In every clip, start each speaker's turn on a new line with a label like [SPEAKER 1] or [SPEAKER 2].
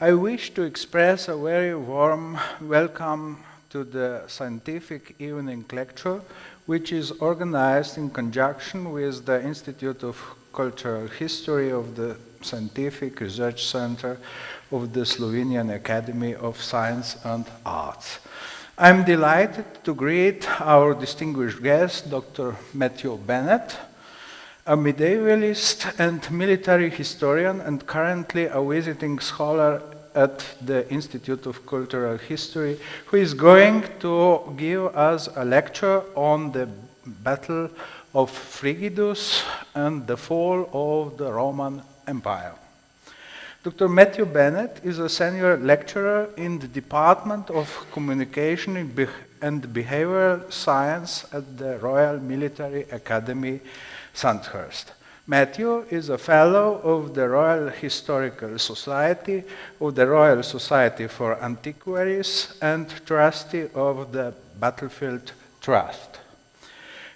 [SPEAKER 1] I wish to express a very warm welcome to the scientific evening lecture, which is organized in conjunction with the Institute of Cultural History of the Scientific Research Center of the Slovenian Academy of Science and Arts. I'm delighted to greet our distinguished guest, Dr. Matthew Bennett, a medievalist and military historian and currently a visiting scholar at the Institute of Cultural History, who is going to give us a lecture on the Battle of Frigidus and the fall of the Roman Empire. Dr. Matthew Bennett is a senior lecturer in the Department of Communication and Behavioural Science at the Royal Military Academy, Sandhurst. Matthew is a fellow of the Royal Historical Society, of the Royal Society for Antiquaries, and trustee of the Battlefield Trust.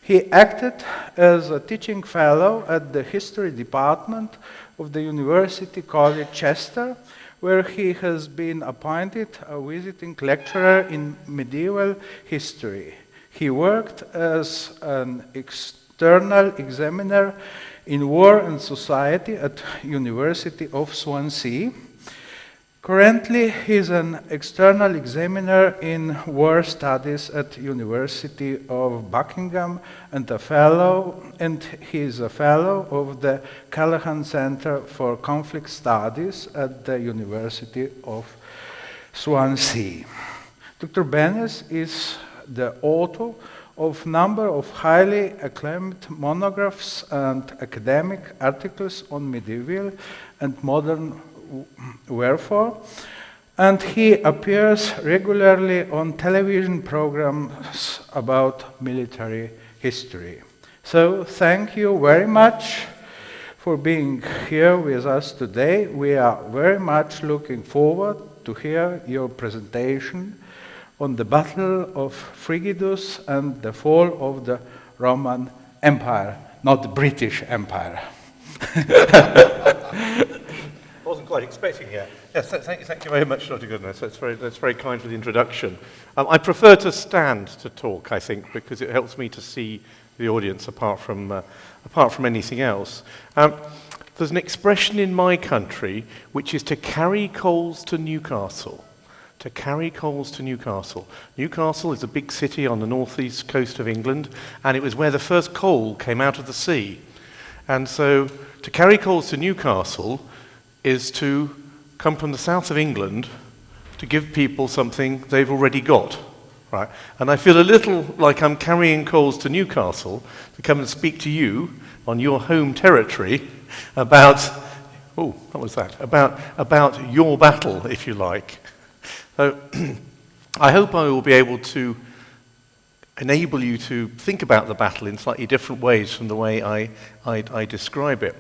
[SPEAKER 1] He acted as a teaching fellow at the History Department of the University College Chester, where he has been appointed a visiting lecturer in medieval history. He worked as an external examiner in War and Society at University of Swansea. Currently, he is an external examiner in War Studies at University of Buckingham and he is a fellow of the Callahan Centre for Conflict Studies at the University of Swansea. Dr. Bennett is the author of a number of highly acclaimed monographs and academic articles on medieval and modern warfare, and he appears regularly on television programs about military history. So thank you very much for being here with us today. We are very much looking forward to hear your presentation on the Battle of Frigidus and the fall of the Roman Empire, not the British Empire.
[SPEAKER 2] Wasn't quite expecting it. Yes, thank you very much, Dr. Goodness. That's very kind for the introduction. I prefer to stand to talk, I think, because it helps me to see the audience apart from anything else. There's an expression in my country which is to carry coals to Newcastle. To carry coals to Newcastle. Newcastle is a big city on the northeast coast of England, and it was where the first coal came out of the sea. And so to carry coals to Newcastle is to come from the south of England to give people something they've already got, right? And I feel a little like I'm carrying coals to Newcastle to come and speak to you on your home territory about, about your battle, if you like. So I hope I will be able to enable you to think about the battle in slightly different ways from the way I describe it.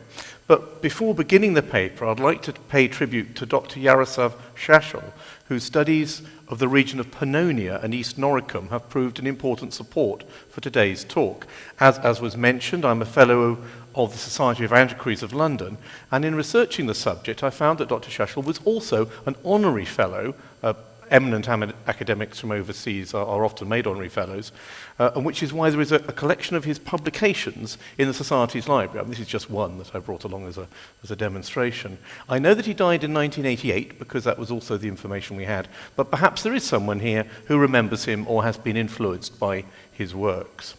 [SPEAKER 2] But before beginning the paper, I'd like to pay tribute to Dr. Jaroslav Šašel, whose studies of the region of Pannonia and East Noricum have proved an important support for today's talk. As was mentioned, I'm a fellow of the Society of Antiquaries of London, and in researching the subject, I found that Dr. Šašel was also an honorary fellow. Eminent academics from overseas are often made honorary fellows, and which is why there is a collection of his publications in the Society's library. This is just one that I brought along as a demonstration. I know that he died in 1988 because that was also the information we had, but perhaps there is someone here who remembers him or has been influenced by his works.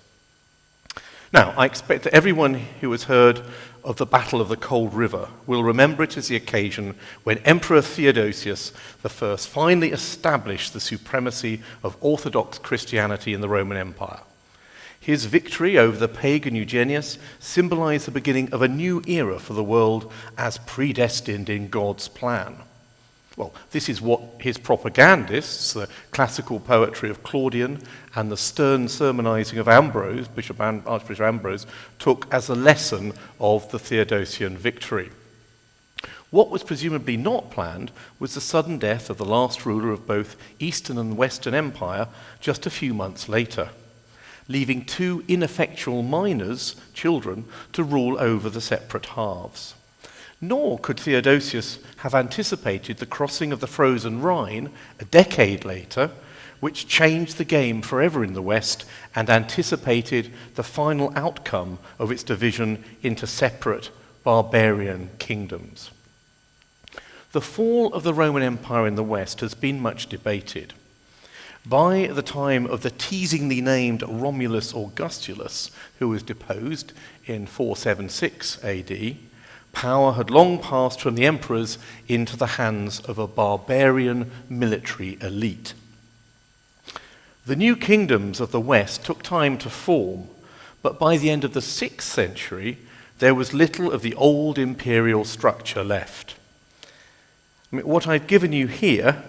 [SPEAKER 2] Now, I expect that everyone who has heard of the Battle of the Cold River will remember it as the occasion when Emperor Theodosius I finally established the supremacy of Orthodox Christianity in the Roman Empire. His victory over the pagan Eugenius symbolized the beginning of a new era for the world as predestined in God's plan. Well, this is what his propagandists, the classical poetry of Claudian and the stern sermonizing of Ambrose, Archbishop Ambrose, took as a lesson of the Theodosian victory. What was presumably not planned was the sudden death of the last ruler of both Eastern and Western Empire just a few months later, leaving two ineffectual minors, children, to rule over the separate halves. Nor could Theodosius have anticipated the crossing of the frozen Rhine a decade later, which changed the game forever in the West and anticipated the final outcome of its division into separate barbarian kingdoms. The fall of the Roman Empire in the West has been much debated. By the time of the teasingly named Romulus Augustulus, who was deposed in 476 AD, power had long passed from the emperors into the hands of a barbarian military elite. The new kingdoms of the West took time to form, but by the end of the 6th century, there was little of the old imperial structure left. What I've given you here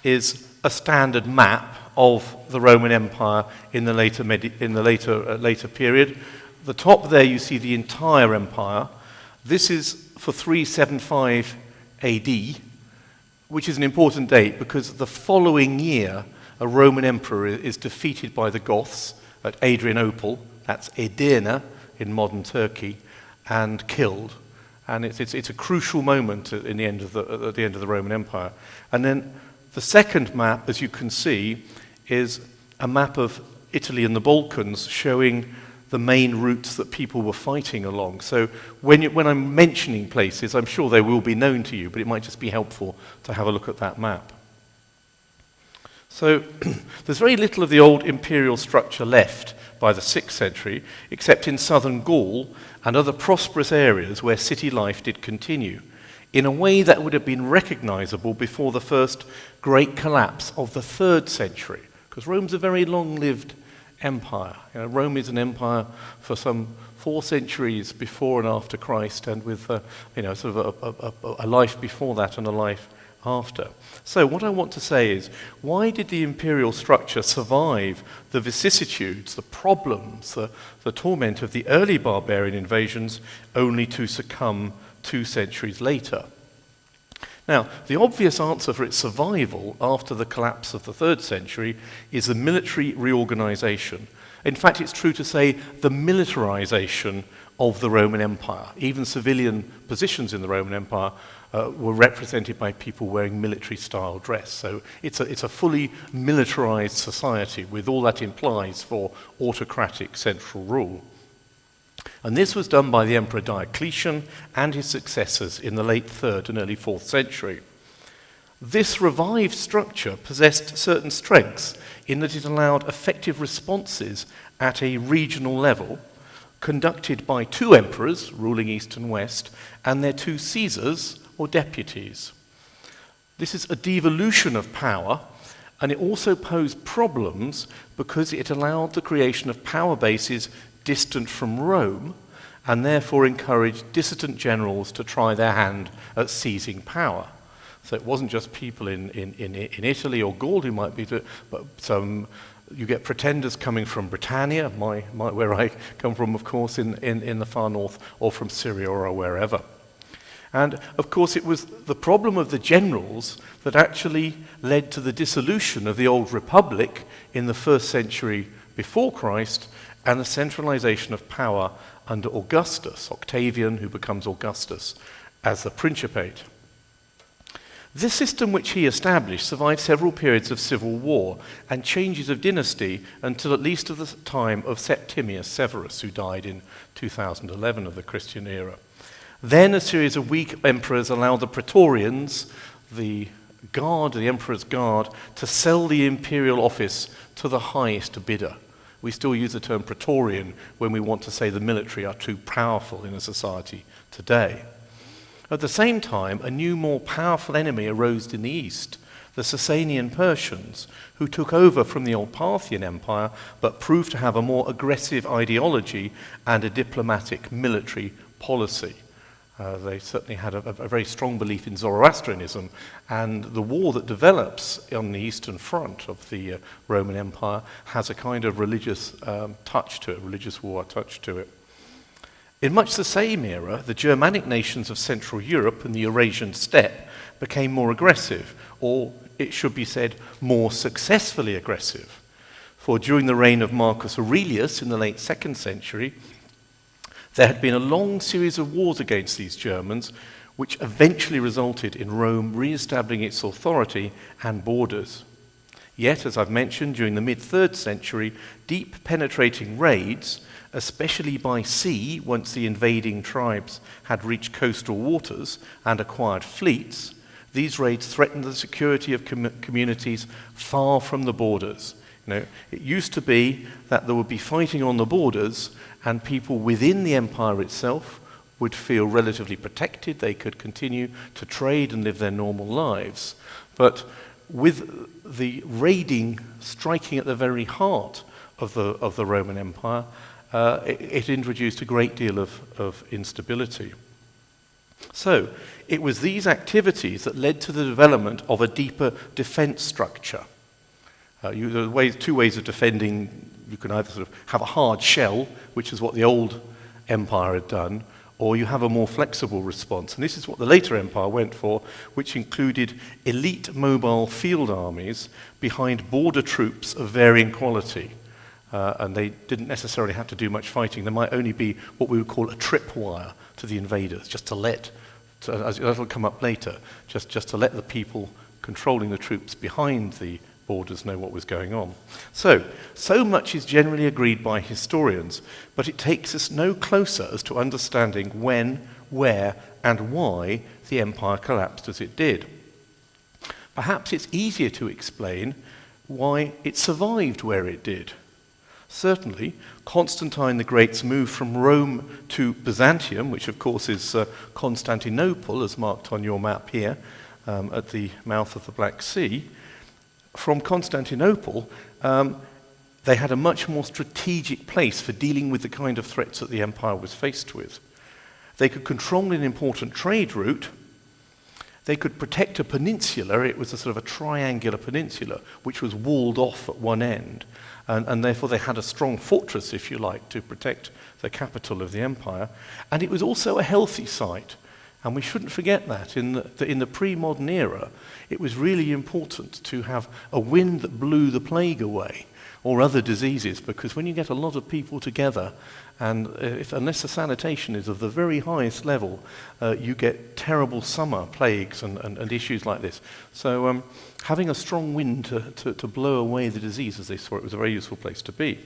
[SPEAKER 2] is a standard map of the Roman Empire in the later period. The top there you see the entire empire. This is for 375 AD, which is an important date because the following year a Roman emperor is defeated by the Goths at Adrianople, that's Edirne in modern Turkey, and killed. And it's a crucial moment at the end of the Roman Empire. And then the second map, as you can see, is a map of Italy and the Balkans showing the main routes that people were fighting along. So when I'm mentioning places, I'm sure they will be known to you, but it might just be helpful to have a look at that map. So there's very little of the old imperial structure left by the 6th century, except in southern Gaul and other prosperous areas where city life did continue, in a way that would have been recognizable before the first great collapse of the 3rd century, because Rome's a very long-lived empire. Rome is an empire for some 4 centuries before and after Christ, and with sort of a life before that and a life after. So what I want to say is, why did the imperial structure survive the vicissitudes, the problems, the torment of the early barbarian invasions, only to succumb 2 centuries later? Now, the obvious answer for its survival after the collapse of the 3rd century is the military reorganization. In fact, it's true to say the militarization of the Roman Empire. Even civilian positions in the Roman Empire were represented by people wearing military-style dress. So it's a fully militarized society with all that implies for autocratic central rule. And this was done by the Emperor Diocletian and his successors in the late 3rd and early 4th century. This revived structure possessed certain strengths in that it allowed effective responses at a regional level, conducted by 2 emperors ruling east and west, and their 2 Caesars, or deputies. This is a devolution of power, and it also posed problems because it allowed the creation of power bases distant from Rome, and therefore encouraged dissident generals to try their hand at seizing power. So it wasn't just people in Italy or Gaul who might be, but you get pretenders coming from Britannia, where I come from, of course, in the far north, or from Syria or wherever. And, of course, it was the problem of the generals that actually led to the dissolution of the old republic in the 1st century before Christ and the centralization of power under Augustus, Octavian, who becomes Augustus, as the Principate. This system which he established survived several periods of civil war and changes of dynasty until at least of the time of Septimius Severus, who died in 2011 of the Christian era. Then a series of weak emperors allowed the Praetorians, the guard, the emperor's guard, to sell the imperial office to the highest bidder. We still use the term Praetorian when we want to say the military are too powerful in a society today. At the same time, a new, more powerful enemy arose in the east, the Sasanian Persians, who took over from the old Parthian Empire but proved to have a more aggressive ideology and a diplomatic military policy. They certainly had a very strong belief in Zoroastrianism, and the war that develops on the eastern front of the Roman Empire has a kind of religious touch to it, religious war touch to it. In much the same era, the Germanic nations of Central Europe and the Eurasian steppe became more aggressive, or it should be said, more successfully aggressive. For during the reign of Marcus Aurelius in the late 2nd century, There had been a long series of wars against these Germans, which eventually resulted in Rome re-establishing its authority and borders. Yet, as I've mentioned, during the mid-3rd century, deep penetrating raids, especially by sea once the invading tribes had reached coastal waters and acquired fleets, these raids threatened the security of communities far from the borders. It used to be that there would be fighting on the borders and people within the empire itself would feel relatively protected. They could continue to trade and live their normal lives. But with the raiding striking at the very heart of the Roman Empire, it introduced a great deal of instability. So it was these activities that led to the development of a deeper defense structure. There are two ways of defending. You can either sort of have a hard shell, which is what the old empire had done, or you have a more flexible response. And this is what the later empire went for, which included elite mobile field armies behind border troops of varying quality. And they didn't necessarily have to do much fighting. There might only be what we would call a tripwire to the invaders, just to let, as that'll come up later, just to let the people controlling the troops behind the borders know what was going on. So much is generally agreed by historians, but it takes us no closer as to understanding when, where, and why the empire collapsed as it did. Perhaps it's easier to explain why it survived where it did. Certainly, Constantine the Great's move from Rome to Byzantium, which of course is Constantinople, as marked on your map here, at the mouth of the Black Sea. From Constantinople, they had a much more strategic place for dealing with the kind of threats that the empire was faced with. They could control an important trade route. They could protect a peninsula. It was a sort of a triangular peninsula, which was walled off at one end. And therefore they had a strong fortress, if you like, to protect the capital of the empire. And it was also a healthy site. And we shouldn't forget that. In the pre-modern era, it was really important to have a wind that blew the plague away, or other diseases, because when you get a lot of people together, and unless the sanitation is of the very highest level, you get terrible summer plagues and issues like this. So having a strong wind to blow away the disease, as they saw it, was a very useful place to be.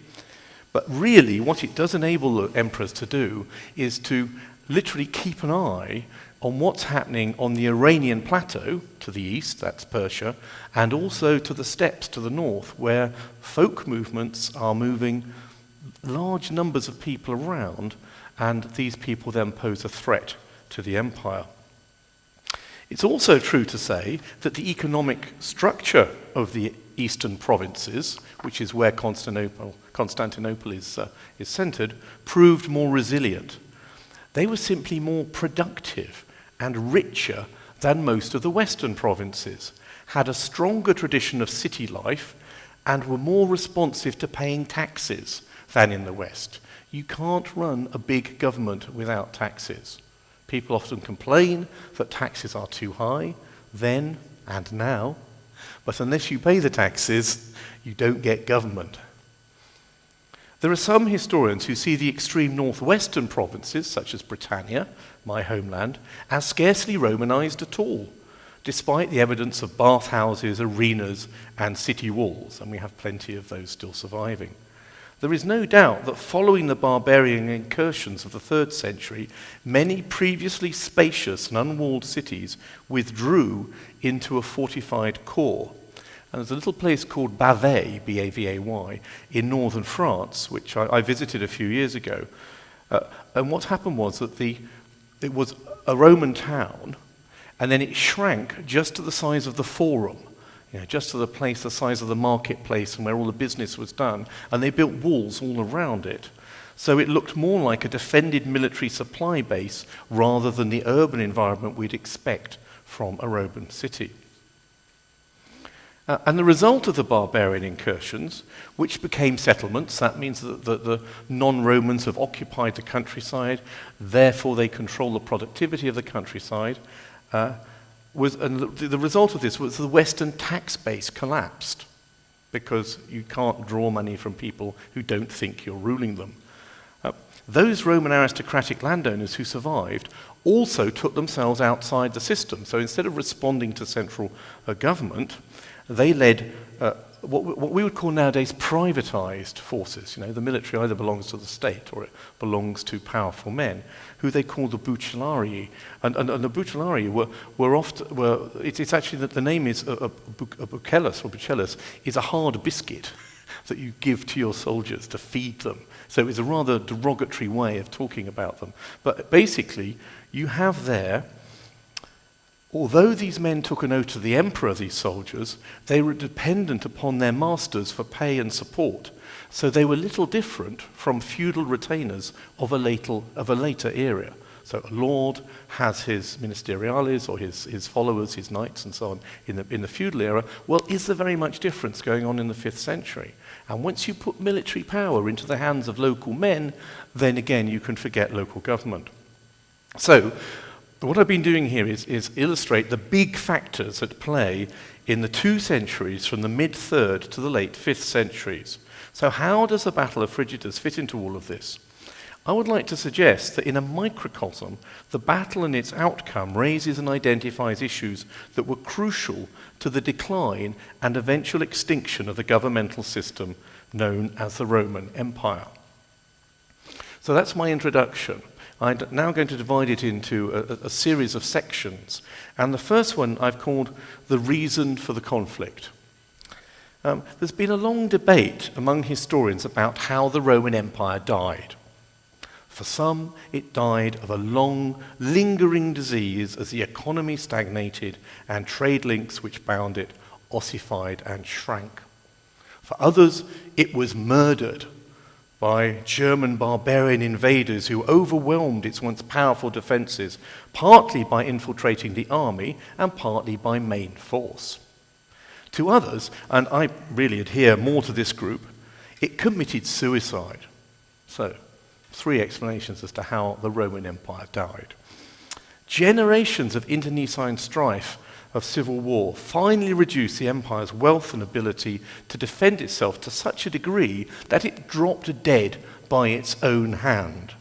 [SPEAKER 2] But really, what it does enable the emperors to do is to literally keep an eye on what's happening on the Iranian plateau to the east, that's Persia, and also to the steppes to the north, where folk movements are moving large numbers of people around, and these people then pose a threat to the empire. It's also true to say that the economic structure of the eastern provinces, which is where Constantinople is centered, proved more resilient. They were simply more productive and richer than most of the western provinces, had a stronger tradition of city life, and were more responsive to paying taxes than in the West. You can't run a big government without taxes. People often complain that taxes are too high, then and now, but unless you pay the taxes, you don't get government. There are some historians who see the extreme northwestern provinces, such as Britannia, my homeland, as scarcely Romanized at all, despite the evidence of bathhouses, arenas, and city walls, and we have plenty of those still surviving. There is no doubt that following the barbarian incursions of the 3rd century, many previously spacious and unwalled cities withdrew into a fortified core. And there's a little place called Bavay, B-A-V-A-Y, in northern France, which I visited a few years ago. And what happened was that it was a Roman town, and then it shrank just to the size of the forum, just to the place the size of the marketplace and where all the business was done. And they built walls all around it. So it looked more like a defended military supply base rather than the urban environment we'd expect from a Roman city. And the result of the barbarian incursions, which became settlements, that means that the non-Romans have occupied the countryside, therefore they control the productivity of the countryside, and the result of this was the Western tax base collapsed, because you can't draw money from people who don't think you're ruling them. those Roman aristocratic landowners who survived also took themselves outside the system. So instead of responding to central government, they led what we would call nowadays privatized forces. You know, the military either belongs to the state or it belongs to powerful men, who they call the bucellarii. And the bucellarii it's actually that the name is a bucellus or bucellus is a hard biscuit that you give to your soldiers to feed them. So it's a rather derogatory way of talking about them. But basically, you have there, although these men took an oath to the emperor, these soldiers, they were dependent upon their masters for pay and support. So they were little different from feudal retainers of a later era. So a lord has his ministeriales, or his followers, his knights and so on, in the feudal era. Well, is there very much difference going on in the 5th century? And once you put military power into the hands of local men, then again you can forget local government. So what I've been doing here is illustrate the big factors at play in the 2 centuries from the mid-3rd to the late 5th centuries. So how does the Battle of Frigidus fit into all of this? I would like to suggest that in a microcosm, the battle and its outcome raises and identifies issues that were crucial to the decline and eventual extinction of the governmental system known as the Roman Empire. So that's my introduction. I'm now going to divide it into a series of sections. And the first one I've called the reason for the conflict. There's been a long debate among historians about how the Roman Empire died. For some, it died of a long, lingering disease as the economy stagnated and trade links which bound it ossified and shrank. For others, it was murdered by German barbarian invaders who overwhelmed its once powerful defences, partly by infiltrating the army and partly by main force. To others, and I really adhere more to this group, it committed suicide. So, 3 explanations as to how the Roman Empire died. Generations of internecine strife of civil war finally reduced the empire's wealth and ability to defend itself to such a degree that it dropped dead by its own hand.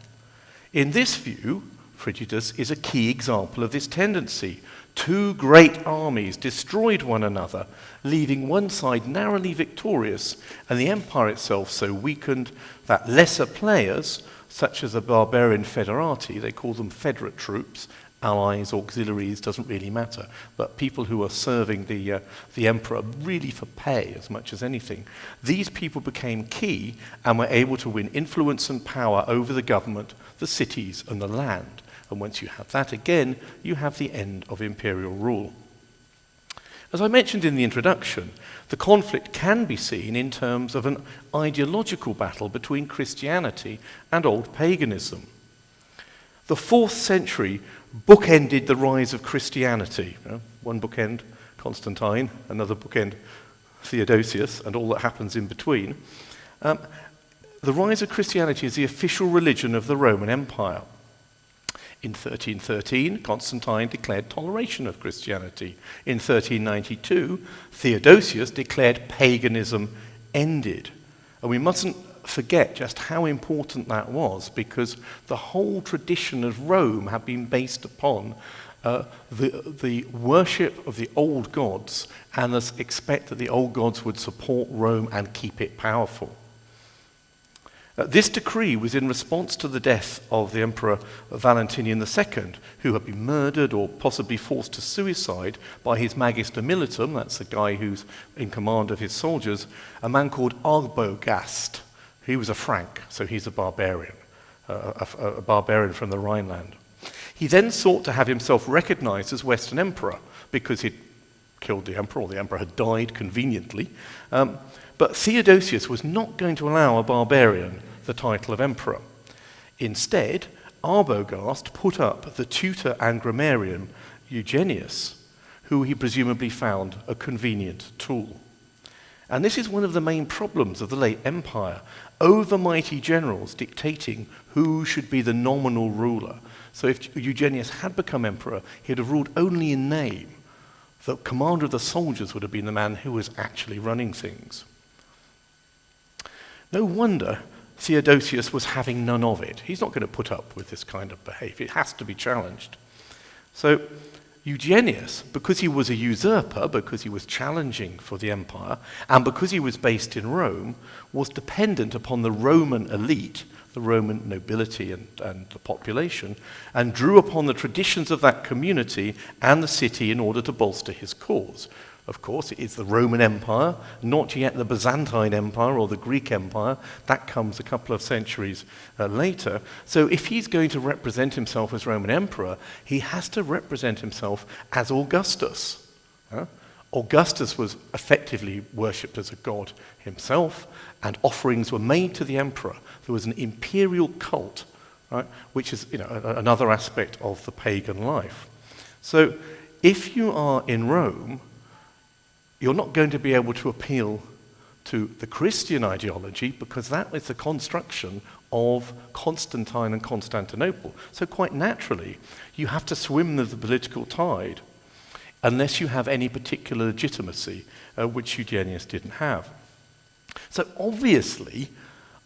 [SPEAKER 2] In this view, Frigidus is a key example of this tendency. 2 great armies destroyed one another, leaving one side narrowly victorious and the empire itself so weakened that lesser players, such as the barbarian federati, they call them federate troops, allies, auxiliaries, doesn't really matter, but people who are serving the emperor really for pay as much as anything. These people became key and were able to win influence and power over the government, the cities, and the land. And once you have that again, you have the end of imperial rule. As I mentioned in the introduction, the conflict can be seen in terms of an ideological battle between Christianity and old paganism. The 4th century bookended the rise of Christianity. One bookend, Constantine, another bookend, Theodosius, and all that happens in between. The rise of Christianity is the official religion of the Roman Empire. In 1313, Constantine declared toleration of Christianity. In 1392, Theodosius declared paganism ended. And we mustn't forget just how important that was, because the whole tradition of Rome had been based upon the worship of the old gods, and thus expect that the old gods would support Rome and keep it powerful. This decree was in response to the death of the Emperor Valentinian II, who had been murdered or possibly forced to suicide by his magister militum, that's the guy who's in command of his soldiers, a man called Arbogast. He was a Frank, so he's a barbarian from the Rhineland. He then sought to have himself recognized as Western Emperor because he'd killed the emperor, or the emperor had died conveniently. But Theodosius was not going to allow a barbarian the title of emperor. Instead, Arbogast put up the tutor and grammarian Eugenius, who he presumably found a convenient tool. And this is one of the main problems of the late empire, overmighty generals dictating who should be the nominal ruler. So if Eugenius had become emperor, he would have ruled only in name. The commander of the soldiers would have been the man who was actually running things. No wonder Theodosius was having none of it. He's not going to put up with this kind of behavior. It has to be challenged. So Eugenius, because he was a usurper, because he was challenging for the empire, and because he was based in Rome, was dependent upon the Roman elite, the Roman nobility and the population, and drew upon the traditions of that community and the city in order to bolster his cause. Of course, it is the Roman Empire, not yet the Byzantine Empire or the Greek Empire. That comes a couple of centuries later. So if he's going to represent himself as Roman Emperor, he has to represent himself as Augustus. Augustus was effectively worshipped as a god himself, and offerings were made to the emperor. There was an imperial cult, right, which is another aspect of the pagan life. So if you are in Rome, you're not going to be able to appeal to the Christian ideology because that is the construction of Constantine and Constantinople. So quite naturally, you have to swim the political tide unless you have any particular legitimacy, which Eugenius didn't have. So obviously,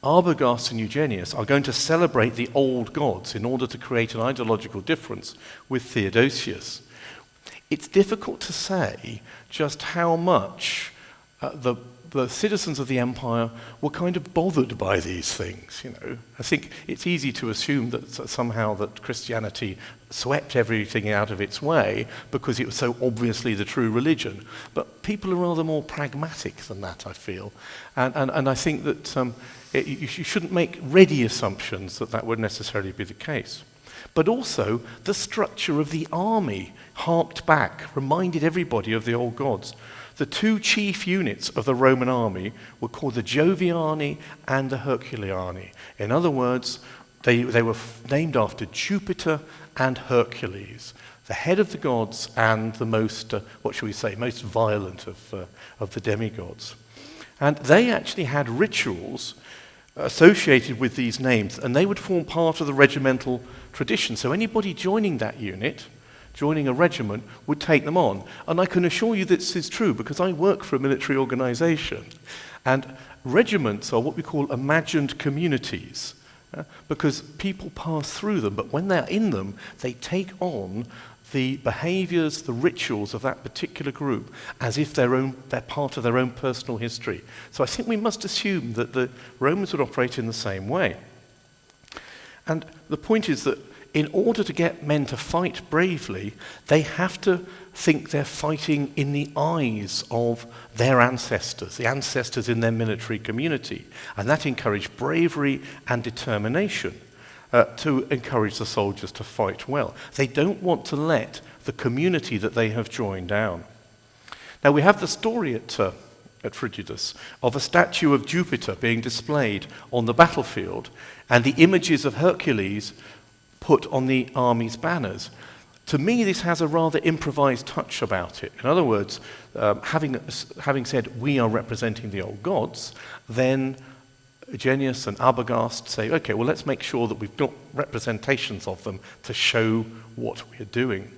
[SPEAKER 2] Arbogast and Eugenius are going to celebrate the old gods in order to create an ideological difference with Theodosius. It's difficult to say just how much the citizens of the empire were kind of bothered by these things. I think it's easy to assume that somehow that Christianity swept everything out of its way because it was so obviously the true religion. But people are rather more pragmatic than that, I feel. And I think that you shouldn't make ready assumptions that that would necessarily be the case. But also, the structure of the army harked back, reminded everybody of the old gods. The two chief units of the Roman army were called the Joviani and the Herculeani. In other words, they were named after Jupiter and Hercules, the head of the gods and the most, most violent of the demigods. And they actually had rituals associated with these names, and they would form part of the regimental tradition. So anybody joining that unit, joining a regiment, would take them on. And I can assure you this is true because I work for a military organization. And regiments are what we call imagined communities, because people pass through them, but when they're in them, they take on the behaviors, the rituals of that particular group as if they're part of their own personal history. So I think we must assume that the Romans would operate in the same way. And the point is that in order to get men to fight bravely, they have to think they're fighting in the eyes of their ancestors, the ancestors in their military community. And that encouraged bravery and determination to encourage the soldiers to fight well. They don't want to let the community that they have joined down. Now we have the story at Frigidus of a statue of Jupiter being displayed on the battlefield and the images of Hercules put on the army's banners. To me, this has a rather improvised touch about it. In other words, having said we are representing the old gods, then Eugenius and Arbogast say, okay, well, let's make sure that we've got representations of them to show what we're doing.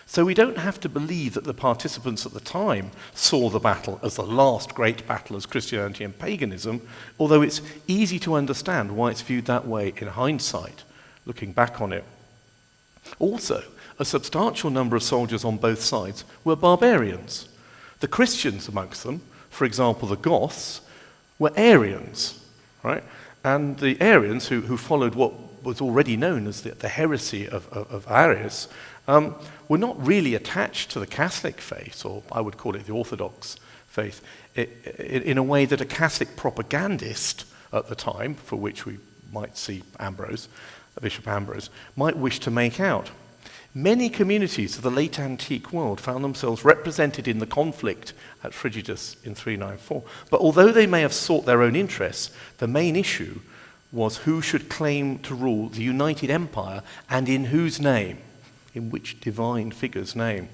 [SPEAKER 2] So we don't have to believe that the participants at the time saw the battle as the last great battle as Christianity and paganism, although it's easy to understand why it's viewed that way in hindsight, looking back on it. Also, a substantial number of soldiers on both sides were barbarians. The Christians amongst them, for example, the Goths, were Arians, right? And the Arians, who followed what was already known as the heresy of Arius, were not really attached to the Catholic faith, or I would call it the Orthodox faith, in a way that a Catholic propagandist at the time, for which we might see Bishop Ambrose, might wish to make out. Many communities of the late antique world found themselves represented in the conflict at Frigidus in 394. But although they may have sought their own interests, the main issue was who should claim to rule the united empire and in whose name, in which divine figure's name.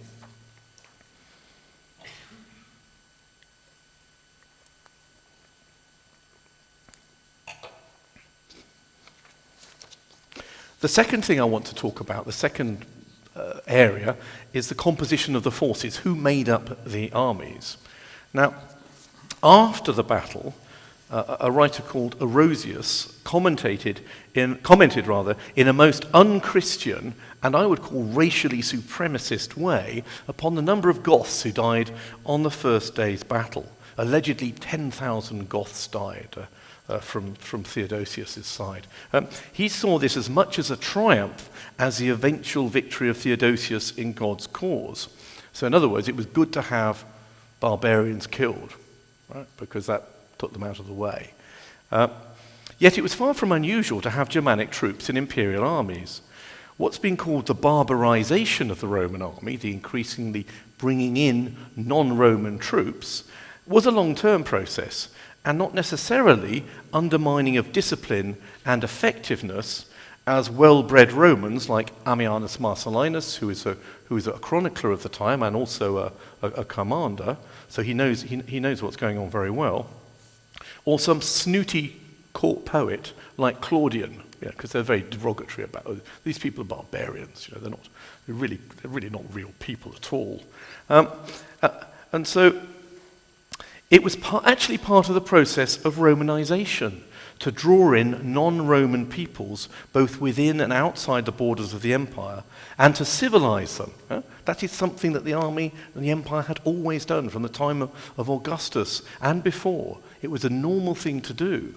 [SPEAKER 2] The second thing I want to talk about, the second area, is the composition of the forces, who made up the armies. Now, after the battle, a writer called Erosius commented in a most un-Christian and I would call racially supremacist way upon the number of Goths who died on the first day's battle. Allegedly 10,000 Goths died from Theodosius' side. He saw this as much as a triumph as the eventual victory of Theodosius in God's cause. So in other words, it was good to have barbarians killed, right? Because that took them out of the way. Yet it was far from unusual to have Germanic troops in imperial armies. What's been called the barbarization of the Roman army, the increasingly bringing in non-Roman troops, was a long-term process and not necessarily undermining of discipline and effectiveness, as well-bred Romans like Ammianus Marcellinus, who is a chronicler of the time and also a commander, so he knows what's going on very well, or some snooty court poet like Claudian, because they're very derogatory about these people are barbarians. They're really not real people at all, and so it was actually part of the process of Romanization to draw in non-Roman peoples both within and outside the borders of the empire and to civilize them. That is something that the army and the empire had always done from the time of Augustus and before. It was a normal thing to do.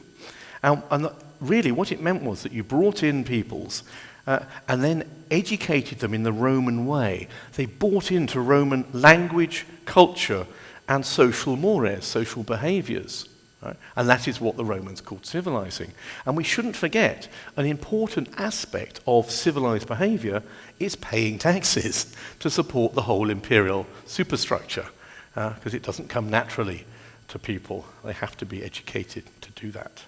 [SPEAKER 2] And really what it meant was that you brought in peoples and then educated them in the Roman way. They bought into Roman language, culture, and social mores, social behaviors. Right? And that is what the Romans called civilizing. And we shouldn't forget, an important aspect of civilized behavior is paying taxes to support the whole imperial superstructure, because it doesn't come naturally to people. They have to be educated to do that.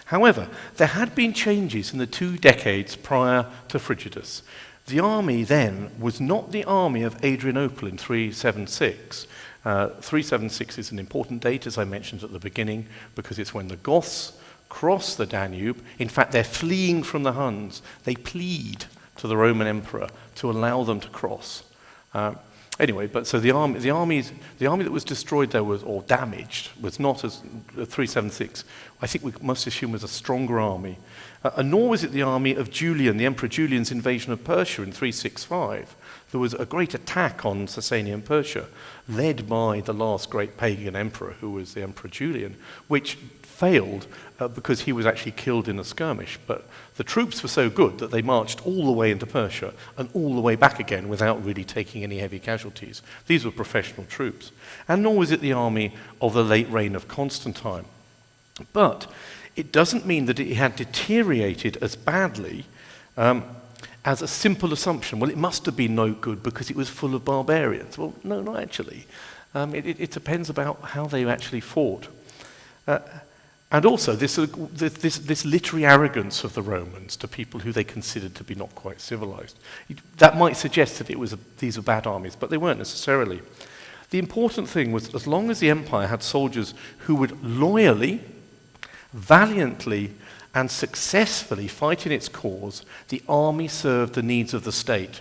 [SPEAKER 2] However, there had been changes in the 2 decades prior to Frigidus. The army then was not the army of Adrianople in 376. 376 is an important date, as I mentioned at the beginning, because it's when the Goths cross the Danube. In fact, they're fleeing from the Huns. They plead to the Roman emperor to allow them to cross. Anyway, but so the army that was destroyed there or damaged was not as 376. I think we must assume was a stronger army, and nor was it the army of Julian, the Emperor Julian's invasion of Persia in 365. There was a great attack on Sasanian Persia, led by the last great pagan emperor, who was the Emperor Julian, which failed because he was actually killed in a skirmish. But the troops were so good that they marched all the way into Persia and all the way back again without really taking any heavy casualties. These were professional troops. And nor was it the army of the late reign of Constantine. But it doesn't mean that it had deteriorated as badly as a simple assumption. Well, it must have been no good because it was full of barbarians. Well, no, not actually. It depends about how they actually fought. And also this literary arrogance of the Romans to people who they considered to be not quite civilized. That might suggest that these were bad armies, but they weren't necessarily. The important thing was, as long as the empire had soldiers who would loyally, valiantly, and successfully fight in its cause, the army served the needs of the state.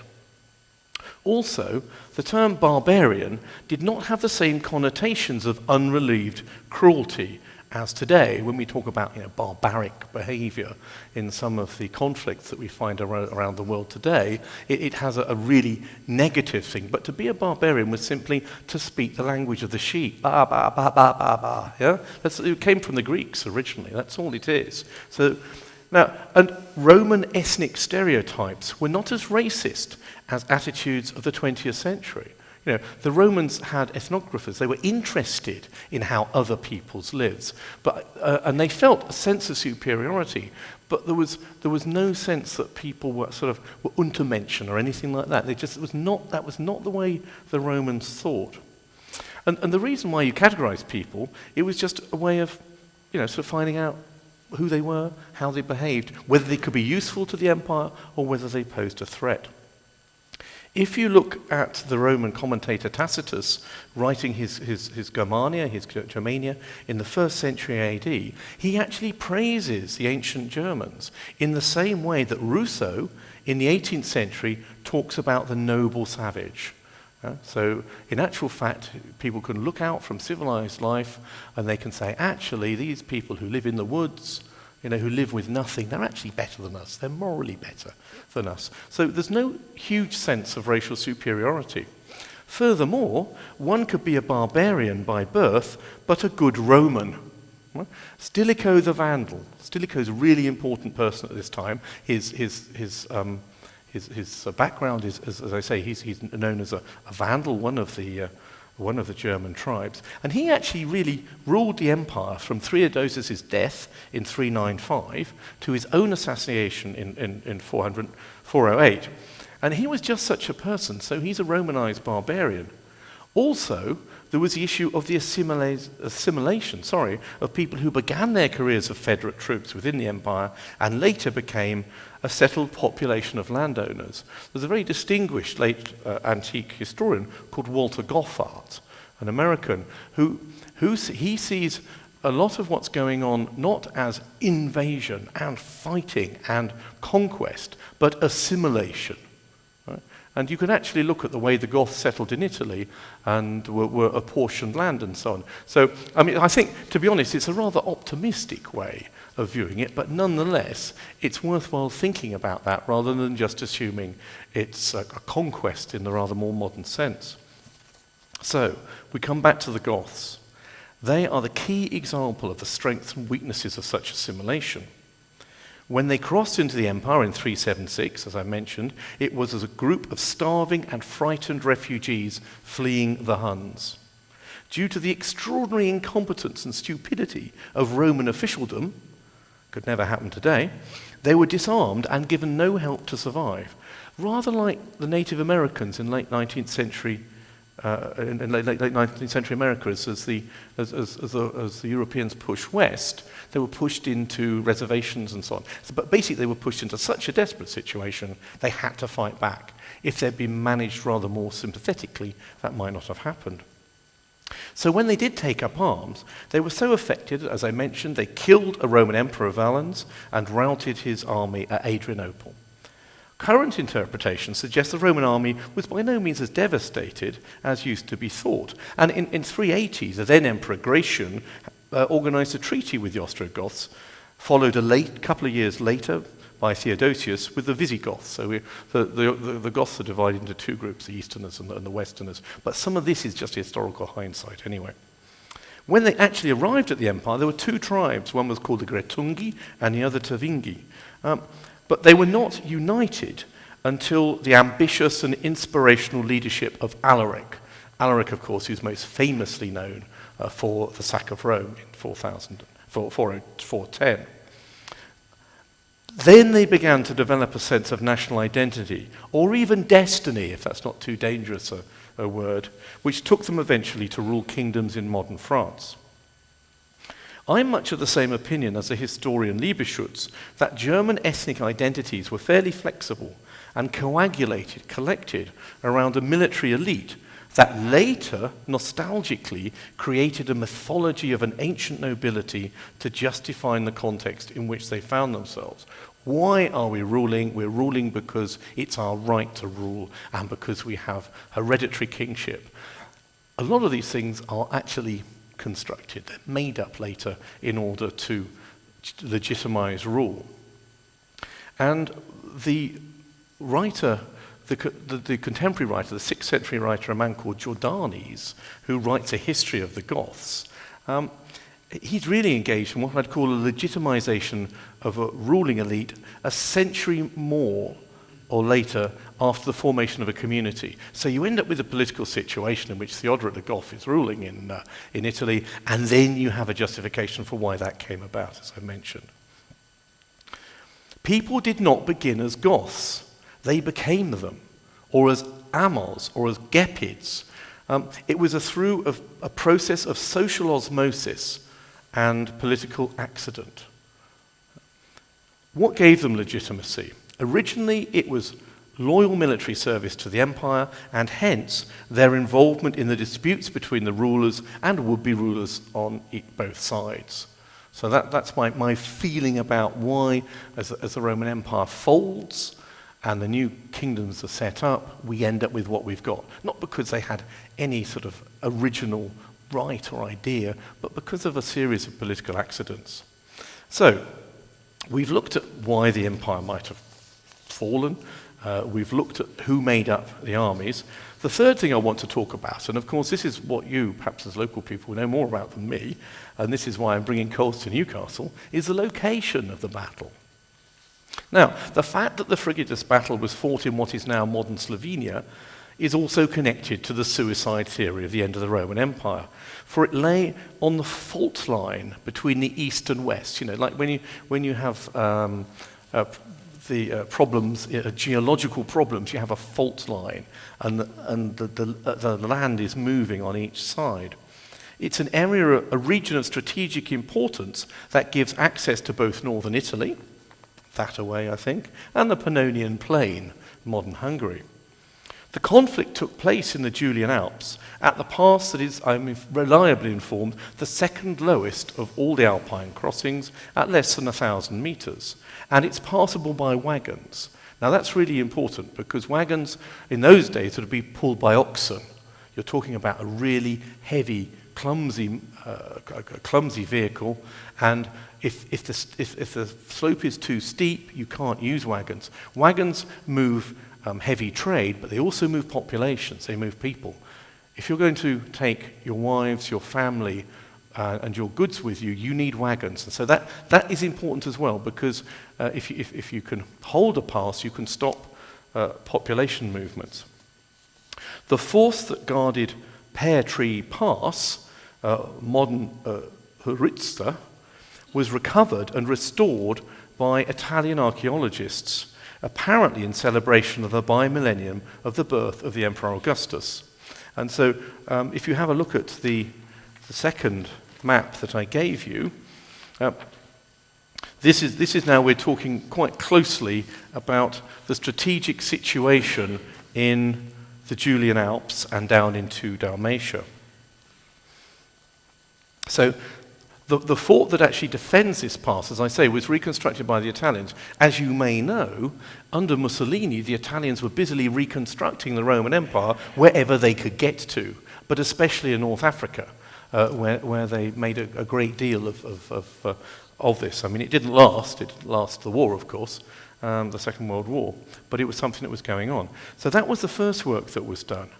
[SPEAKER 2] Also, the term barbarian did not have the same connotations of unrelieved cruelty as today when we talk about barbaric behavior in some of the conflicts that we find around the world today. It has a really negative thing. But to be a barbarian was simply to speak the language of the sheep. Ba, ba, ba, ba, ba, ba. Yeah? It came from the Greeks originally. That's all it is. So now, and Roman ethnic stereotypes were not as racist as attitudes of the 20th century. The Romans had ethnographers. They were interested in how other peoples lived, and they felt a sense of superiority. But there was no sense that people were Untermenschen or anything like that. That was not the way the Romans thought. And the reason why you categorize people, it was just a way of, finding out who they were, how they behaved, whether they could be useful to the empire or whether they posed a threat. If you look at the Roman commentator Tacitus writing his Germania, his Germania, in the 1st century AD, he actually praises the ancient Germans in the same way that Rousseau, in the 18th century, talks about the noble savage. So in actual fact, people can look out from civilized life and they can say, actually, these people who live in the woods, who live with nothing, they're actually better than us. They're morally better than us. So there's no huge sense of racial superiority. Furthermore, one could be a barbarian by birth, but a good Roman. Stilicho the Vandal. Stilicho is a really important person at this time. His background is, as I say, he's known as a Vandal, one of the German tribes. And he actually really ruled the empire from Theodosius' death in 395 to his own assassination in 408. And he was just such a person, so he's a Romanized barbarian. Also, there was the issue of the assimilation of people who began their careers as Federate troops within the empire and later became a settled population of landowners. There's a very distinguished late antique historian called Walter Goffart, an American, who he sees a lot of what's going on not as invasion and fighting and conquest, but assimilation. And you can actually look at the way the Goths settled in Italy and were apportioned land and so on. So, I think, to be honest, it's a rather optimistic way of viewing it, but nonetheless, it's worthwhile thinking about that rather than just assuming it's a conquest in the rather more modern sense. So, we come back to the Goths. They are the key example of the strengths and weaknesses of such assimilation. When they crossed into the empire in 376, as I mentioned, it was as a group of starving and frightened refugees fleeing the Huns. Due to the extraordinary incompetence and stupidity of Roman officialdom, could never happen today, they were disarmed and given no help to survive. Rather like the Native Americans in late 19th century late 19th century America, as the Europeans pushed west, they were pushed into reservations and so on. But basically they were pushed into such a desperate situation, they had to fight back. If they'd been managed rather more sympathetically, that might not have happened. So when they did take up arms, they were so affected, as I mentioned, they killed a Roman emperor, Valens, and routed his army at Adrianople. Current interpretation suggests the Roman army was by no means as devastated as used to be thought. And in 380, the then Emperor Gratian organized a treaty with the Ostrogoths, followed couple of years later by Theodosius with the Visigoths. So the Goths are divided into two groups, the Easterners and the Westerners. But some of this is just historical hindsight anyway. When they actually arrived at the empire, there were two tribes. One was called the Gretungi and the other Tavingi. But they were not united until the ambitious and inspirational leadership of Alaric. Alaric, of course, who's most famously known for the sack of Rome in 410. Then they began to develop a sense of national identity, or even destiny, if that's not too dangerous a word, which took them eventually to rule kingdoms in modern France. I'm much of the same opinion as the historian Liebeschutz that German ethnic identities were fairly flexible and collected around a military elite that later, nostalgically, created a mythology of an ancient nobility to justify the context in which they found themselves. Why are we ruling? We're ruling because it's our right to rule and because we have hereditary kingship. A lot of these things are actually constructed, they're made up later in order to legitimize rule. And the writer, the contemporary writer, the 6th century writer, a man called Jordanes, who writes a history of the Goths, he's really engaged in what I'd call a legitimization of a ruling elite a century more or later after the formation of a community. So you end up with a political situation in which Theodoric the Goth is ruling in Italy, and then you have a justification for why that came about, as I mentioned. People did not begin as Goths. They became them, or as Amos, or as Gepids. It was through a process of social osmosis and political accident. What gave them legitimacy? Originally, it was loyal military service to the empire, and hence their involvement in the disputes between the rulers and would-be rulers on both sides. So that's my feeling about why, as the Roman Empire folds, and the new kingdoms are set up, we end up with what we've got. Not because they had any sort of original right or idea, but because of a series of political accidents. So, we've looked at why the empire might have fallen. We've looked at who made up the armies. The third thing I want to talk about, and of course this is what you, perhaps as local people, know more about than me, and this is why I'm bringing coals to Newcastle, is the location of the battle. Now, the fact that the Frigidus battle was fought in what is now modern Slovenia is also connected to the suicide theory of the end of the Roman Empire, for it lay on the fault line between the east and west. You know, like when you have problems, geological problems, you have a fault line, and the land is moving on each side. It's an area, a region of strategic importance that gives access to both northern Italy, that away I think, and the Pannonian Plain, modern Hungary. The conflict took place in the Julian Alps at the pass that is, I'm reliably informed, the second lowest of all the Alpine crossings at less than 1,000 meters. And it's passable by wagons. Now that's really important because wagons in those days would be pulled by oxen. You're talking about a really heavy, clumsy vehicle, and if the slope is too steep, you can't use wagons. Wagons move heavy trade, but they also move populations, they move people. If you're going to take your wives, your family, and your goods with you, you need wagons. And so that is important as well, because if you can hold a pass, you can stop population movements. The force that guarded Pear Tree Pass, modern Vrsta, was recovered and restored by Italian archaeologists, apparently in celebration of the bi-millennium of the birth of the Emperor Augustus. And so if you have a look at the second map that I gave you, this is now we're talking quite closely about the strategic situation in the Julian Alps and down into Dalmatia. So the fort that actually defends this pass, as I say, was reconstructed by the Italians. As you may know, under Mussolini, the Italians were busily reconstructing the Roman Empire wherever they could get to, but especially in North Africa, where they made a great deal of this. I mean, it didn't last the war, of course, the Second World War, but it was something that was going on. So that was the first work that was done.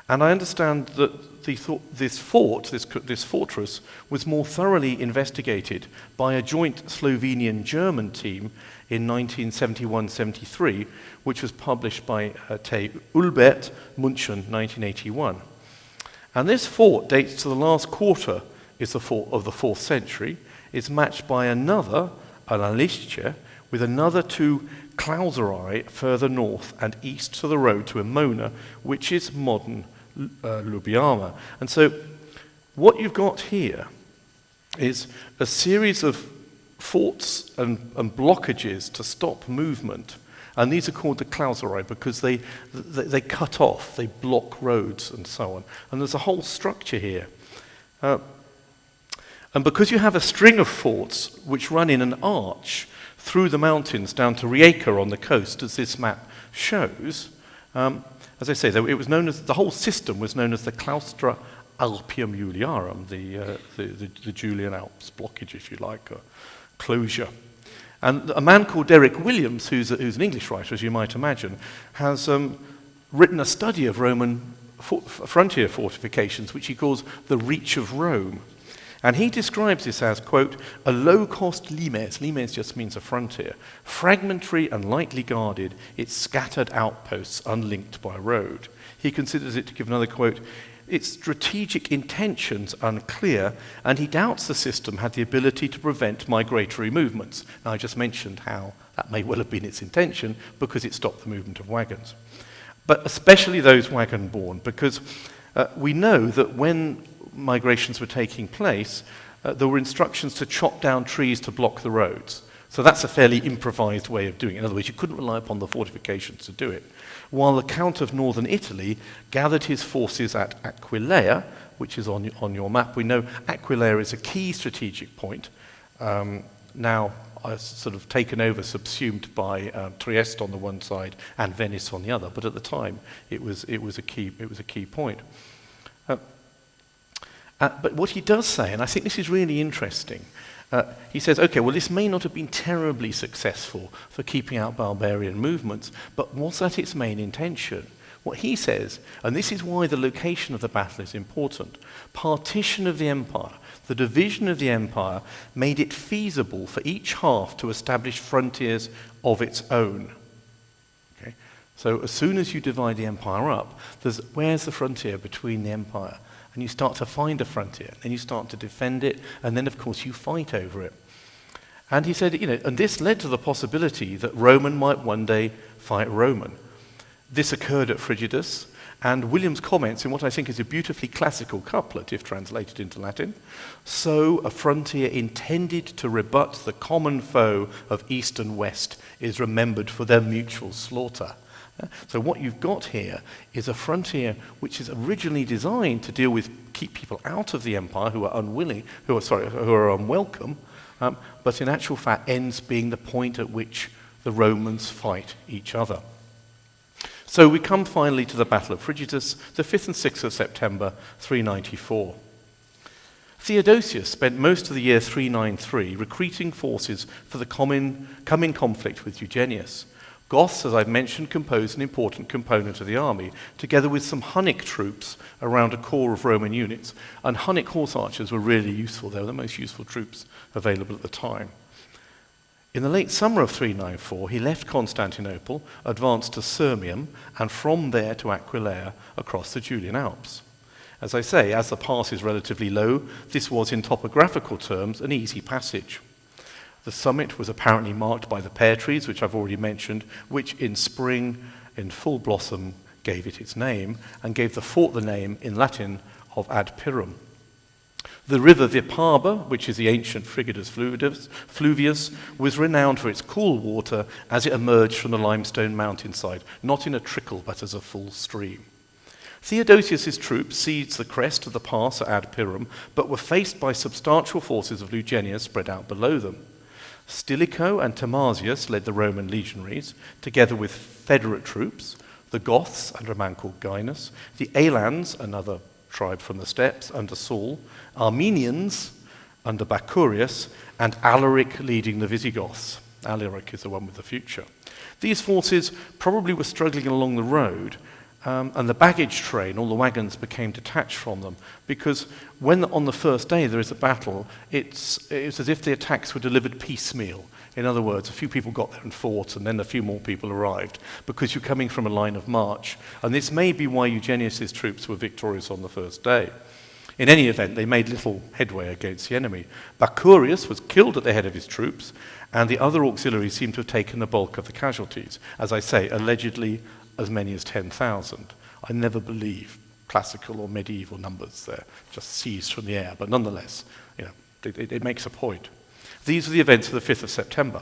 [SPEAKER 2] And I understand that this fortress, was more thoroughly investigated by a joint Slovenian-German team in 1971-73, which was published by T. Ulbert, München, 1981. And this fort dates to the last quarter of the 4th century. It's matched by another, Analice, with another two Klauseri further north and east to the road to Emona, which is modern Ljubljana. And so what you've got here is a series of forts and blockages to stop movement. And these are called the Klauseri because they cut off, they block roads and so on. And there's a whole structure here. And because you have a string of forts which run in an arch through the mountains down to Rijeka on the coast, as this map shows, as I say, it was known as, the whole system was known as the Claustra Alpium Juliarum, the Julian Alps blockage, if you like, or closure. And a man called Derek Williams, who's an English writer, as you might imagine, has written a study of Roman frontier fortifications, which he calls the Reach of Rome. And he describes this as, quote, a low-cost limes, limes just means a frontier, fragmentary and lightly guarded, its scattered outposts unlinked by road. He considers it, to give another quote, its strategic intentions unclear, and he doubts the system had the ability to prevent migratory movements. Now, I just mentioned how that may well have been its intention because it stopped the movement of wagons. But especially those wagon-borne, because we know that when migrations were taking place, there were instructions to chop down trees to block the roads. So that's a fairly improvised way of doing it. In other words, you couldn't rely upon the fortifications to do it. While the Count of Northern Italy gathered his forces at Aquileia, which is on your map. We know Aquileia is a key strategic point now sort of taken over, subsumed by Trieste on the one side and Venice on the other. But at the time, it was a key point. But what he does say, and I think this is really interesting, he says, okay, well, this may not have been terribly successful for keeping out barbarian movements, but was that its main intention? What he says, and this is why the location of the battle is important, partition of the empire, the division of the empire, made it feasible for each half to establish frontiers of its own. Okay? So as soon as you divide the empire up, where's the frontier between the empire? And you start to find a frontier, then you start to defend it, and then of course you fight over it. And he said, and this led to the possibility that Roman might one day fight Roman. This occurred at Frigidus, and Williams comments in what I think is a beautifully classical couplet, if translated into Latin. So a frontier intended to rebut the common foe of East and West is remembered for their mutual slaughter. So what you've got here is a frontier which is originally designed to deal with, keep people out of the empire who are unwelcome, but in actual fact ends being the point at which the Romans fight each other. So we come finally to the Battle of Frigidus, the 5th and 6th of September, 394. Theodosius spent most of the year 393 recruiting forces for the coming conflict with Eugenius. Goths, as I've mentioned, composed an important component of the army, together with some Hunnic troops around a core of Roman units. And Hunnic horse archers were really useful. They were the most useful troops available at the time. In the late summer of 394, he left Constantinople, advanced to Sirmium, and from there to Aquileia across the Julian Alps. As I say, as the pass is relatively low, this was in topographical terms an easy passage. The summit was apparently marked by the pear trees, which I've already mentioned, which in spring, in full blossom, gave it its name, and gave the fort the name in Latin of Ad Pirum. The river Vipava, which is the ancient Frigidus Fluvius, was renowned for its cool water as it emerged from the limestone mountainside, not in a trickle but as a full stream. Theodosius' troops seized the crest of the pass at Ad Pirum, but were faced by substantial forces of Eugenius spread out below them. Stilicho and Timasius led the Roman legionaries, together with federate troops, the Goths under a man called Gainas, the Alans, another tribe from the steppes, under Saul, Armenians under Bacurius, and Alaric leading the Visigoths. Alaric is the one with the future. These forces probably were struggling along the road, and the baggage train, all the wagons, became detached from them, because when on the first day there is a battle, it's as if the attacks were delivered piecemeal. In other words, a few people got there and fought, and then a few more people arrived, because you're coming from a line of march. And this may be why Eugenius' troops were victorious on the first day. In any event, they made little headway against the enemy. Bacurius was killed at the head of his troops, and the other auxiliaries seem to have taken the bulk of the casualties. As I say, allegedly as many as 10,000. I never believe classical or medieval numbers there, just seized from the air, but nonetheless, it makes a point. These are the events of the 5th of September.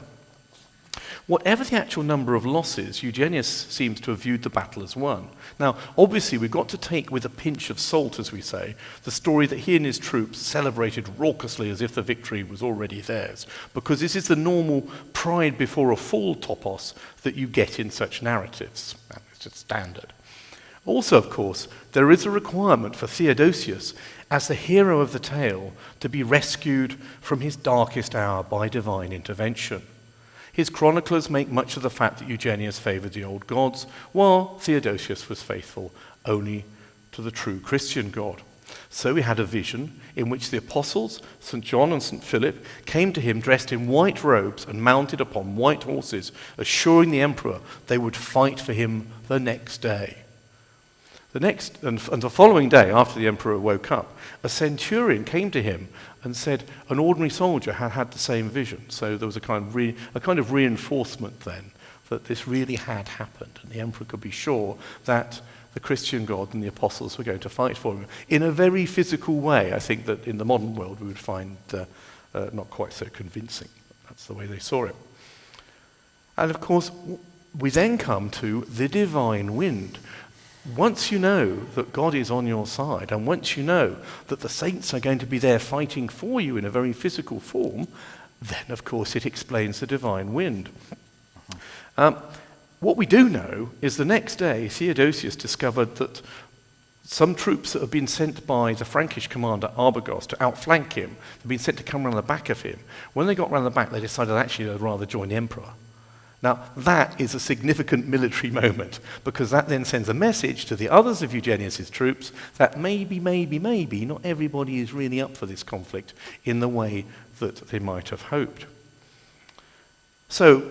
[SPEAKER 2] Whatever the actual number of losses, Eugenius seems to have viewed the battle as won. Now, obviously, we've got to take with a pinch of salt, as we say, the story that he and his troops celebrated raucously as if the victory was already theirs, because this is the normal pride before a fall topos that you get in such narratives. It's just standard. Also, of course, there is a requirement for Theodosius, as the hero of the tale, to be rescued from his darkest hour by divine intervention. His chroniclers make much of the fact that Eugenius favoured the old gods, while Theodosius was faithful only to the true Christian God. So he had a vision in which the apostles, St. John and St. Philip, came to him dressed in white robes and mounted upon white horses, assuring the emperor they would fight for him the next day. The following day, after the emperor woke up, a centurion came to him and said an ordinary soldier had had the same vision. So there was a kind of reinforcement then that this really had happened, and the emperor could be sure that the Christian God and the apostles were going to fight for him in a very physical way. I think that in the modern world we would find not quite so convincing. That's the way they saw it. And of course, we then come to the divine wind. Once you know that God is on your side, and once you know that the saints are going to be there fighting for you in a very physical form, then, of course, it explains the divine wind. What we do know is the next day, Theodosius discovered that some troops that had been sent by the Frankish commander Arbogast to outflank him, had been sent to come around the back of him. When they got around the back, they decided actually they'd rather join the emperor. Now, that is a significant military moment, because that then sends a message to the others of Eugenius' troops that maybe, not everybody is really up for this conflict in the way that they might have hoped. So,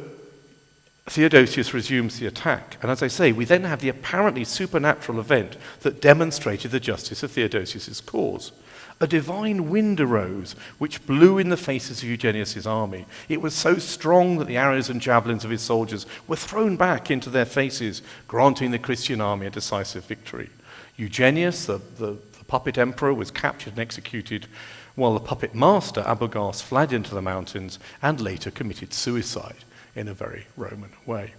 [SPEAKER 2] Theodosius resumes the attack, and as I say, we then have the apparently supernatural event that demonstrated the justice of Theodosius' cause. A divine wind arose, which blew in the faces of Eugenius' army. It was so strong that the arrows and javelins of his soldiers were thrown back into their faces, granting the Christian army a decisive victory. Eugenius, the puppet emperor, was captured and executed, while the puppet master, Arbogast, fled into the mountains and later committed suicide in a very Roman way.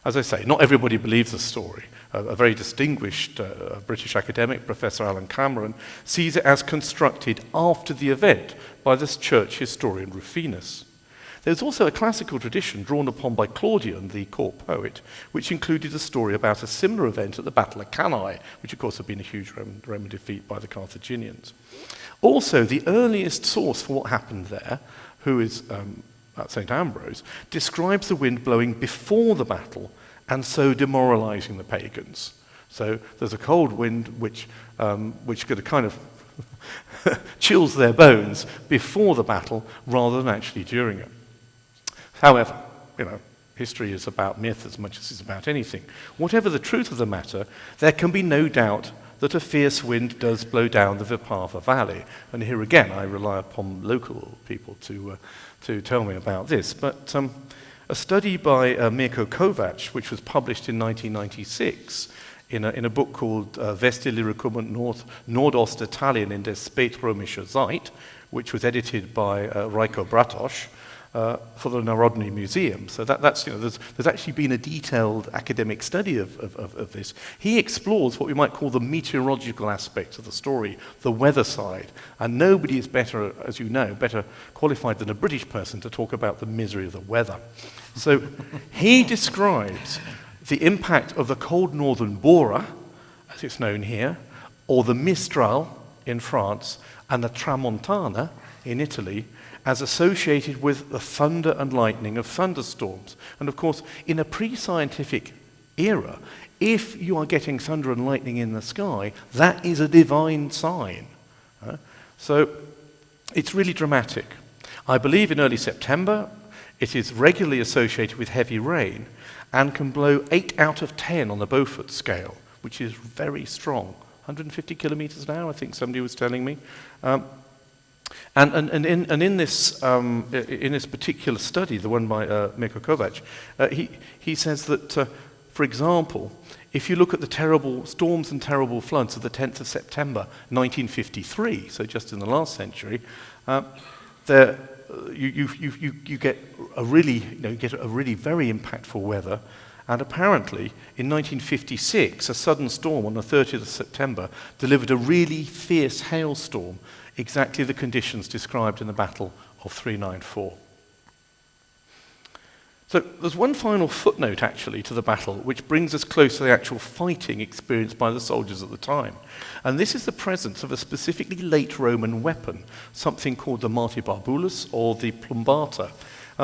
[SPEAKER 2] As I say, not everybody believes the story. A very distinguished British academic, Professor Alan Cameron, sees it as constructed after the event by this church historian Rufinus. There's also a classical tradition drawn upon by Claudian, the court poet, which included a story about a similar event at the Battle of Cannae, which of course had been a huge Roman defeat by the Carthaginians. Also, the earliest source for what happened there, who is St. Ambrose, describes the wind blowing before the battle and so demoralizing the pagans. So there's a cold wind which kind of chills their bones before the battle rather than actually during it. However, history is about myth as much as it's about anything. Whatever the truth of the matter, there can be no doubt that a fierce wind does blow down the Vipava Valley. And here again, I rely upon local people to tell me about this. But a study by Mirko Kovac, which was published in 1996 in a book called Westliche Rückkommen Nordostitalien in der Spätrömischer Zeit, which was edited by Rajko Bratoš, for the Narodny Museum. So there's actually been a detailed academic study of this. He explores what we might call the meteorological aspects of the story, the weather side. And nobody is better, as you know, better qualified than a British person to talk about the misery of the weather. So he describes the impact of the cold northern Bora, as it's known here, or the Mistral in France, and the Tramontana in Italy, as associated with the thunder and lightning of thunderstorms. And of course, in a pre-scientific era, if you are getting thunder and lightning in the sky, that is a divine sign. So it's really dramatic. I believe in early September, it is regularly associated with heavy rain and can blow 8 out of 10 on the Beaufort scale, which is very strong. 150 kilometers an hour, I think somebody was telling me. And in this particular study, the one by Mirko Kovac, he says that, for example, if you look at the terrible storms and terrible floods of the 10th of September 1953, so just in the last century, you get a really very impactful weather. And apparently, in 1956, a sudden storm on the 30th of September delivered a really fierce hailstorm, exactly the conditions described in the Battle of 394. So there's one final footnote, actually, to the battle, which brings us close to the actual fighting experienced by the soldiers at the time. And this is the presence of a specifically late Roman weapon, something called the martibarbulus, or the plumbata.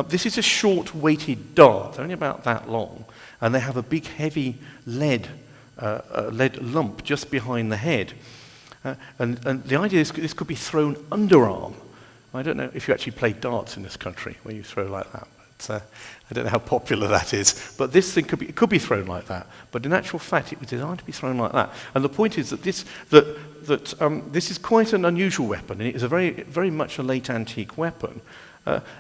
[SPEAKER 2] This is a short, weighted dart, only about that long, and they have a big, heavy lead lump just behind the head. And the idea is this could be thrown underarm. I don't know if you actually play darts in this country, where you throw like that. But, I don't know how popular that is, but this thing could be thrown like that. But in actual fact, it was designed to be thrown like that. And the point is that this is quite an unusual weapon, and it is a very much a late antique weapon.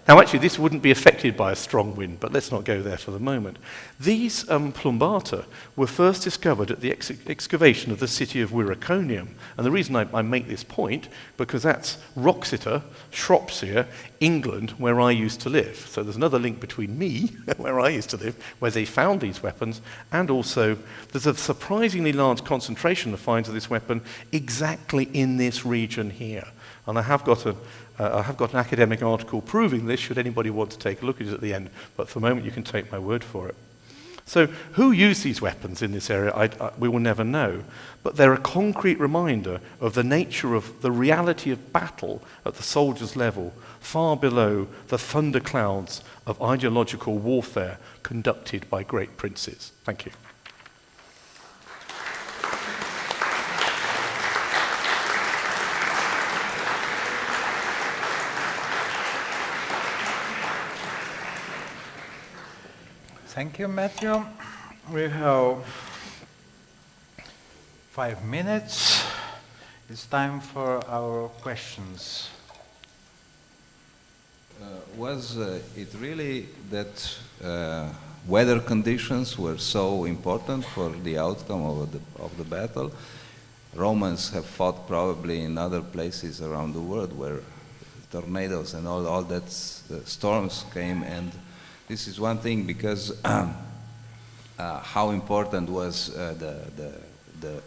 [SPEAKER 2] Now, actually, this wouldn't be affected by a strong wind, but let's not go there for the moment. These plumbata were first discovered at the excavation of the city of Wirraconium. And the reason I make this point, because that's Wroxeter, Shropshire, England, where I used to live. So there's another link between me, where I used to live, where they found these weapons, and also there's a surprisingly large concentration of finds of this weapon exactly in this region here. And I have got I have got an academic article proving this, should anybody want to take a look at it at the end, but for the moment you can take my word for it. So who used these weapons in this area, we will never know, but they're a concrete reminder of the nature of the reality of battle at the soldier's level, far below the thunderclouds of ideological warfare conducted by great princes. Thank you.
[SPEAKER 1] Thank you, Matthew. We have 5 minutes. It's time for our questions.
[SPEAKER 3] Was it really that weather conditions were so important for the outcome of the battle? Romans have fought probably in other places around the world where tornadoes and all that storms came, and this is one thing, because how important was the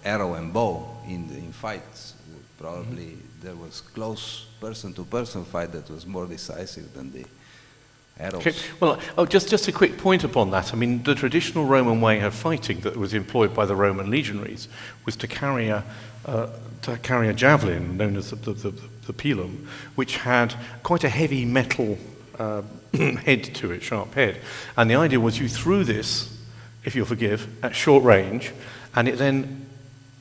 [SPEAKER 3] arrow and bow in fights? Probably there was close person-to-person fight that was more decisive than the arrows.
[SPEAKER 2] Okay. Well, just a quick point upon that. I mean, the traditional Roman way of fighting that was employed by the Roman legionaries was to carry a javelin known as the pilum, which had quite a heavy metal head to it, sharp head. And the idea was you threw this, if you'll forgive, at short range, and it then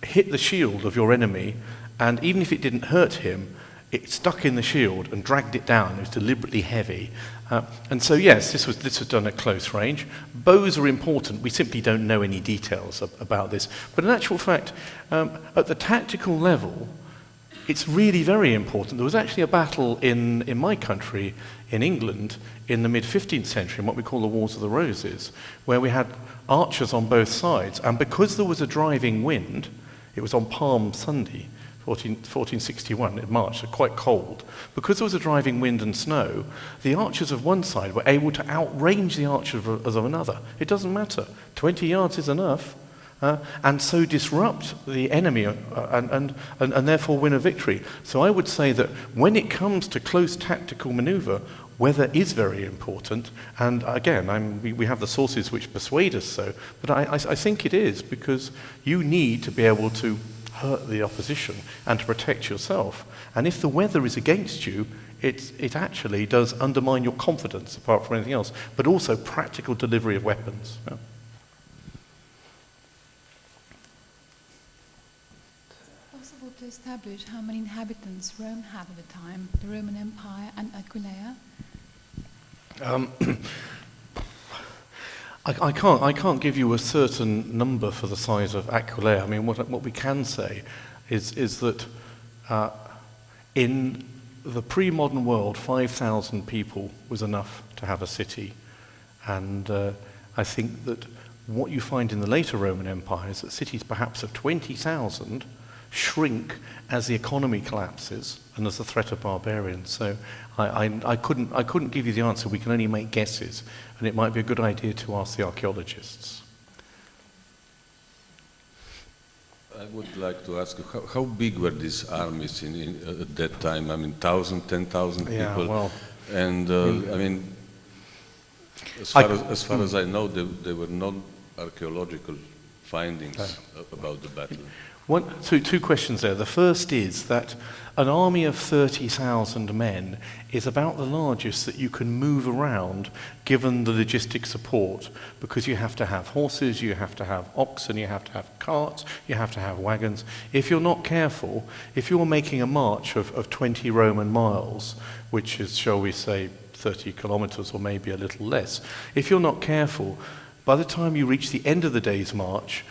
[SPEAKER 2] hit the shield of your enemy, and even if it didn't hurt him, it stuck in the shield and dragged it down. It was deliberately heavy. And so, yes, this was done at close range. Bows are important. We simply don't know any details about this. But in actual fact, at the tactical level, it's really very important. There was actually a battle in my country, in England, in the mid-15th century, in what we call the Wars of the Roses, where we had archers on both sides. And because there was a driving wind, it was on Palm Sunday, 1461, in March, so quite cold. Because there was a driving wind and snow, the archers of one side were able to outrange the archers of another. It doesn't matter. 20 yards is enough. And so disrupt the enemy and therefore win a victory. So I would say that when it comes to close tactical maneuver, weather is very important. And again, we have the sources which persuade us so, but I think it is, because you need to be able to hurt the opposition and to protect yourself. And if the weather is against you, it actually does undermine your confidence, apart from anything else, but also practical delivery of weapons. Yeah.
[SPEAKER 4] To establish how many inhabitants Rome had at the time, the Roman Empire and Aquileia?
[SPEAKER 2] I can't give you a certain number for the size of Aquileia. I mean, what we can say is that in the pre-modern world, 5,000 people was enough to have a city, and I think that what you find in the later Roman Empire is that cities perhaps of 20,000 shrink as the economy collapses and as the threat of barbarians. So I couldn't give you the answer. We can only make guesses, and it might be a good idea to ask the archaeologists.
[SPEAKER 5] I would like to ask you, how big were these armies at that time? I mean, 1,000, 10,000 people?
[SPEAKER 2] Yeah, well,
[SPEAKER 5] and I mean, as far as I know, there were no archaeological findings about the battle.
[SPEAKER 2] Two questions there. The first is that an army of 30,000 men is about the largest that you can move around given the logistic support, because you have to have horses, you have to have oxen, you have to have carts, you have to have wagons. If you're not careful, if you're making a march of 20 Roman miles, which is, shall we say, 30 kilometers or maybe a little less, if you're not careful, by the time you reach the end of the day's march,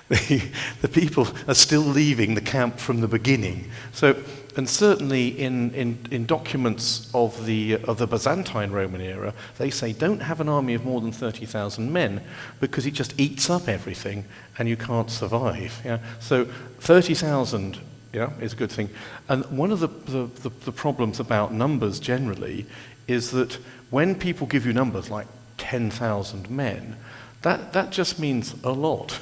[SPEAKER 2] the people are still leaving the camp from the beginning. So, and certainly in documents of the Byzantine Roman era, they say don't have an army of more than 30,000 men, because it just eats up everything and you can't survive. Yeah? So 30,000, yeah, is a good thing. And one of the problems about numbers generally is that when people give you numbers like 10,000 men, that just means a lot.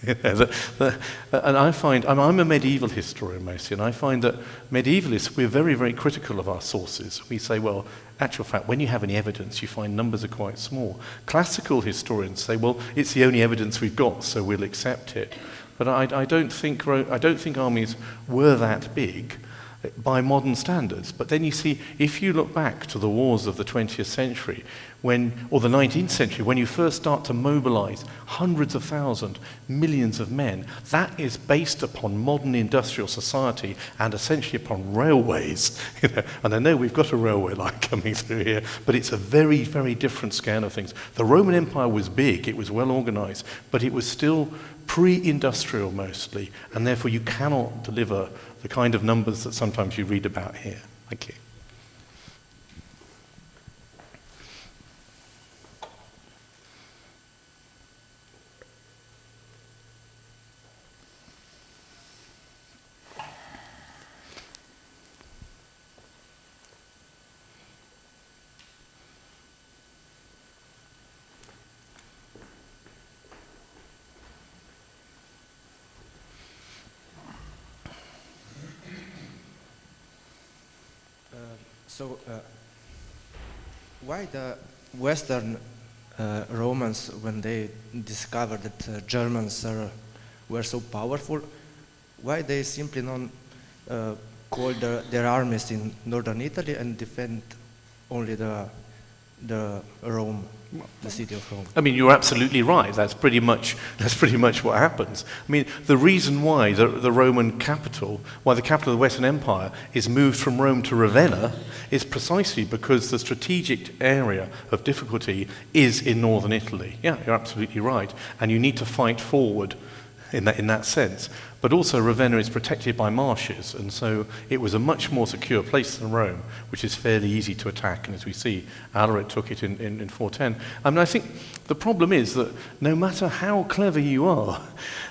[SPEAKER 2] And I find, I'm a medieval historian mostly, and I find that medievalists, we're very, very critical of our sources. We say, well, actual fact, when you have any evidence, you find numbers are quite small. Classical historians say, well, it's the only evidence we've got, so we'll accept it. But I don't think armies were that big by modern standards. But then you see, if you look back to the wars of the 20th century, or the 19th century, when you first start to mobilize hundreds of thousands, millions of men, that is based upon modern industrial society and essentially upon railways. And I know we've got a railway line coming through here, but it's a very, very different scale of things. The Roman Empire was big, it was well organized, but it was still pre-industrial mostly, and therefore you cannot deliver the kind of numbers that sometimes you read about here. Thank you.
[SPEAKER 6] So, why the Western Romans, when they discovered that Germans were so powerful, why they simply not call their armies in northern Italy and defend only the Rome, the city of Rome?
[SPEAKER 2] I mean, you're absolutely right. That's pretty much what happens. I mean, the reason why the Roman capital, why the capital of the Western Empire is moved from Rome to Ravenna, is precisely because the strategic area of difficulty is in northern Italy. Yeah, you're absolutely right. And you need to fight forward in that sense. But also Ravenna is protected by marshes, and so it was a much more secure place than Rome, which is fairly easy to attack, and as we see, Alaric took it in 410. I mean, I think the problem is that no matter how clever you are,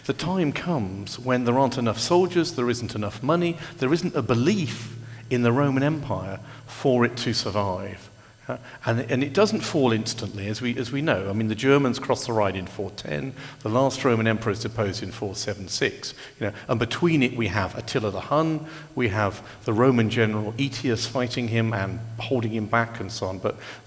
[SPEAKER 2] the time comes when there aren't enough soldiers, there isn't enough money, there isn't a belief in the Roman Empire for it to survive. And it doesn't fall instantly, as we know. I mean, the Germans crossed the Rhine in 410. The last Roman emperor is deposed in 476. And between it, we have Attila the Hun. We have the Roman general Aetius fighting him and holding him back, and so on.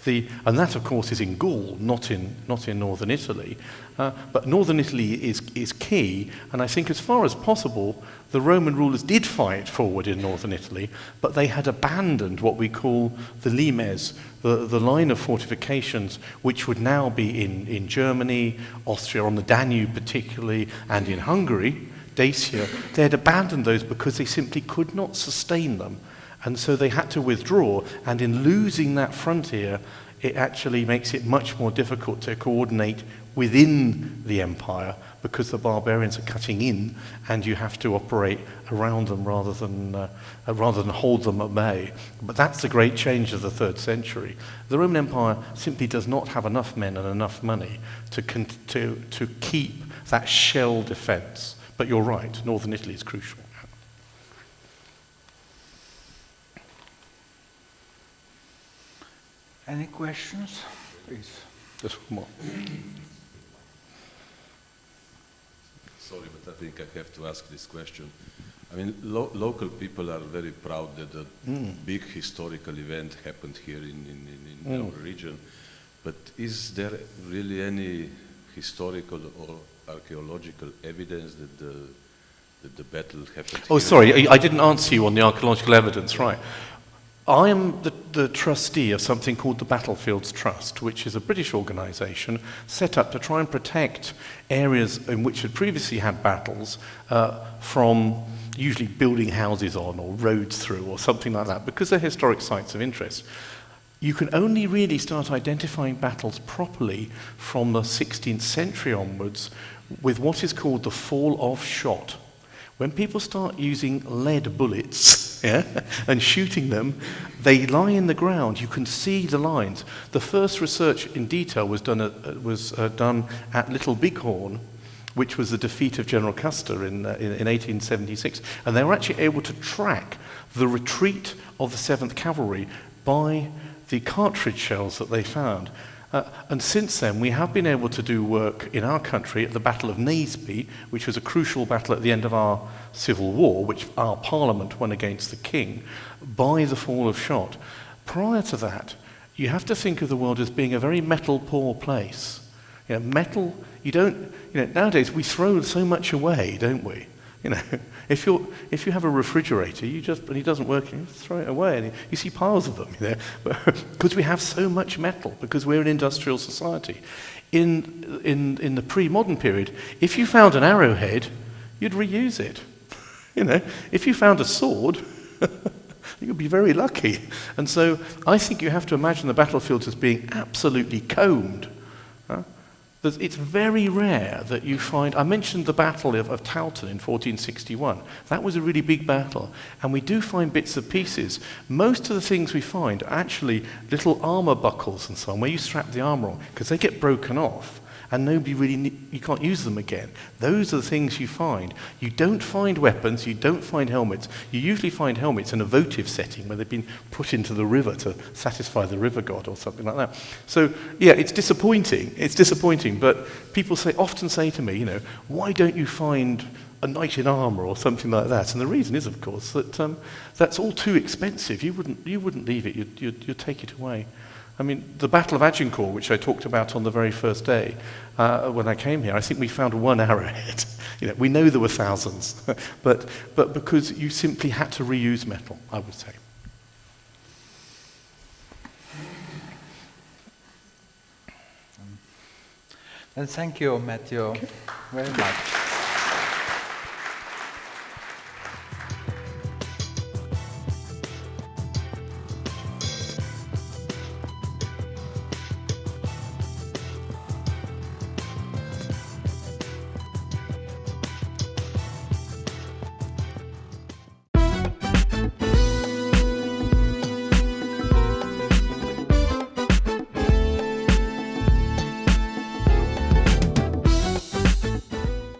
[SPEAKER 2] And that, of course, is in Gaul, not in northern Italy. But northern Italy is key, and I think, as far as possible, the Roman rulers did fight forward in northern Italy, but they had abandoned what we call the limes, the line of fortifications, which would now be in Germany, Austria, on the Danube particularly, and in Hungary, Dacia. They had abandoned those because they simply could not sustain them. And so they had to withdraw, and in losing that frontier, it actually makes it much more difficult to coordinate within the empire, because the barbarians are cutting in, and you have to operate around them rather than hold them at bay. But that's the great change of the 3rd century. The Roman Empire simply does not have enough men and enough money to keep that shell defense. But you're right, northern Italy is crucial.
[SPEAKER 1] Any questions? Please.
[SPEAKER 2] Just one more.
[SPEAKER 5] Sorry, but I think I have to ask this question. I mean, local people are very proud that a big historical event happened here in our region. But is there really any historical or archaeological evidence that the battle happened
[SPEAKER 2] Oh,
[SPEAKER 5] here?
[SPEAKER 2] sorry, I didn't answer you on the archaeological evidence, right. I am the trustee of something called the Battlefields Trust, which is a British organisation set up to try and protect areas in which had previously had battles from usually building houses on or roads through or something like that, because they're historic sites of interest. You can only really start identifying battles properly from the 16th century onwards with what is called the fall of shot. When people start using lead bullets and shooting them, they lie in the ground. You can see the lines. The first research in detail was done at Little Bighorn, which was the defeat of General Custer in 1876. And they were actually able to track the retreat of the 7th Cavalry by the cartridge shells that they found. And since then, we have been able to do work in our country at the Battle of Naseby, which was a crucial battle at the end of our civil war, which our parliament won against the king, by the fall of shot. Prior to that, you have to think of the world as being a very metal-poor place. You know, metal, nowadays we throw so much away, don't we? You know, if you have a refrigerator, and it doesn't work, you just throw it away, and you see piles of them, because we have so much metal, because we're an industrial society. In the pre-modern period, if you found an arrowhead, you'd reuse it. You know, if you found a sword, you'd be very lucky. And so I think you have to imagine the battlefields as being absolutely combed. It's very rare that you find, I mentioned the Battle of Towton in 1461. That was a really big battle, and we do find bits and pieces. Most of the things we find are actually little armor buckles and so on, where you strap the armor on, because they get broken off, and you can't use them again. Those are the things you find. You don't find weapons, you don't find helmets. You usually find helmets in a votive setting, where they've been put into the river to satisfy the river god or something like that. So, yeah, it's disappointing, but people often say to me, why don't you find a knight in armor or something like that? And the reason is, of course, that that's all too expensive. You wouldn't leave it, you'd take it away. I mean, the Battle of Agincourt, which I talked about on the very first day when I came here, I think we found one arrowhead. We know there were thousands, but because you simply had to reuse metal, I would say.
[SPEAKER 1] And thank you, Matthew, very much.